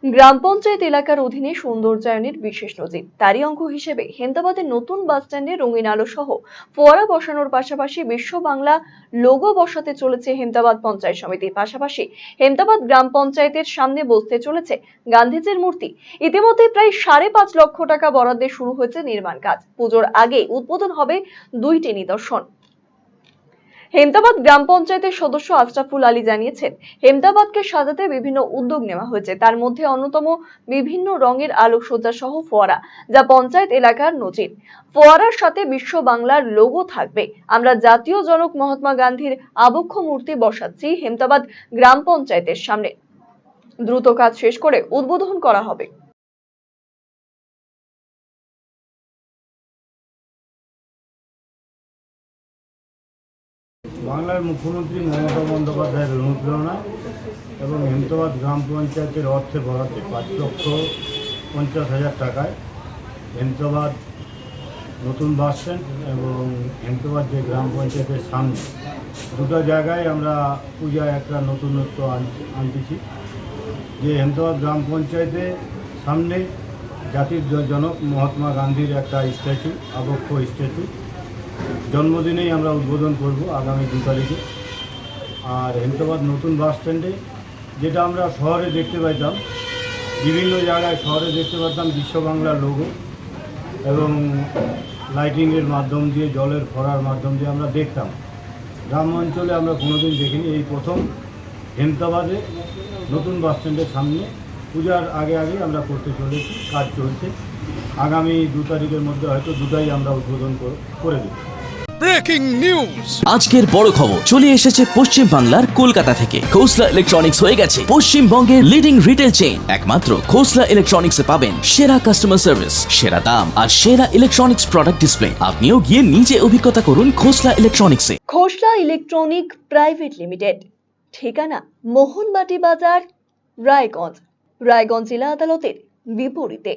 গ্রাম পঞ্চায়েত এলাকার অধীনে সৌন্দর্যায়নের বিশেষ নজির। তারই অঙ্গ হিসেবে হেমতাবাদের নতুন বাসস্ট্যান্ডে রঙিন আলো সহ ফোয়ারা বসানোর পাশাপাশি বিশ্ব বাংলা লোগো বসাতে চলেছে হেমতাবাদ পঞ্চায়েত সমিতি। পাশাপাশি হেমতাবাদ গ্রাম পঞ্চায়েতের সামনে বসতে চলেছে গান্ধীজির মূর্তি। ইতিমধ্যে প্রায় 5.5 লক্ষ টাকা বরাদ্দে শুরু হয়েছে নির্মাণ কাজ। পুজোর আগে উদ্বোধন হবে 2টি নিদর্শন। হেমতাবাদ গ্রাম পঞ্চায়েতের সদস্য আশরাফুল আলী জানিয়েছেন, হেমতাবাদকে সাজাতে বিভিন্ন উদ্যোগ নেওয়া হয়েছে। তার মধ্যে অন্যতম বিভিন্ন রঙের আলোকসজ্জা সহ ফোয়ারা, যা পঞ্চায়েত এলাকার নজির। ফোয়ারার সাথে বিশ্ব বাংলার লোগো থাকবে। আমরা জাতীয় জনক মহাত্মা গান্ধীর আবক্ষ মূর্তি বসাচ্ছি হেমতাবাদ গ্রাম পঞ্চায়েতের সামনে। দ্রুত কাজ শেষ করে উদ্বোধন করা হবে। বাংলার মুখ্যমন্ত্রী মমতা বন্দ্যোপাধ্যায়ের অনুপ্রেরণা এবং হেমতাবাদ গ্রাম পঞ্চায়েতের অর্থে বরাদ্দে 5,50,000 টাকায় হেমতাবাদ নতুন বাস স্ট্যান্ড এবং হেমতাবাদ যে গ্রাম পঞ্চায়েতের সামনে দুটো জায়গায় আমরা পূজায় একটা নতুনত্ব আনতেছি। যে হেমতাবাদ গ্রাম পঞ্চায়েতের সামনে জাতির জনক মহাত্মা গান্ধীর একটা স্ট্যাচু, আবক্ষ স্ট্যাচু, জন্মদিনেই আমরা উদ্বোধন করব আগামী 2 তারিখে। আর হেমতাবাদ নতুন বাস স্ট্যান্ডে যেটা আমরা শহরে দেখতে পাইতাম, বিভিন্ন জায়গায় শহরে দেখতে পারতাম বিশ্ব বাংলার লোগো এবং লাইটিংয়ের মাধ্যম দিয়ে, জলের ফোয়ারার মাধ্যম দিয়ে আমরা দেখতাম। গ্রাম অঞ্চলে আমরা কোনোদিন দেখিনি। এই প্রথম হেমতাবাদে নতুন বাস স্ট্যান্ডের সামনে পূজার আগে আমরা করতে চলেছি। কাজ চলছে। আগামী 2 তারিখের মধ্যে হয়তো দুটাই আমরা উদ্বোধন করে দেব। ব্রেকিং নিউজ, আজকের বড় খবর চলে এসেছে পশ্চিম বাংলার কলকাতা থেকে। খোসলা ইলেকট্রনিক্স হয়ে গেছে পশ্চিমবঙ্গের লিডিং রিটেল চেইন। একমাত্র খোসলা ইলেকট্রনিক্সে পাবেন সেরা কাস্টমার সার্ভিস, সেরা দাম আর সেরা ইলেকট্রনিক্স প্রোডাক্ট ডিসপ্লে। আপনিও গিয়ে নিজে অভিজ্ঞতা করুন খোসলা ইলেকট্রনিক্সে। খোসলা ইলেকট্রনিক প্রাইভেট লিমিটেড, ঠিকানা মোহনবাটি বাজার, রায়গঞ্জ জেলা আদালতের বিপরীতে।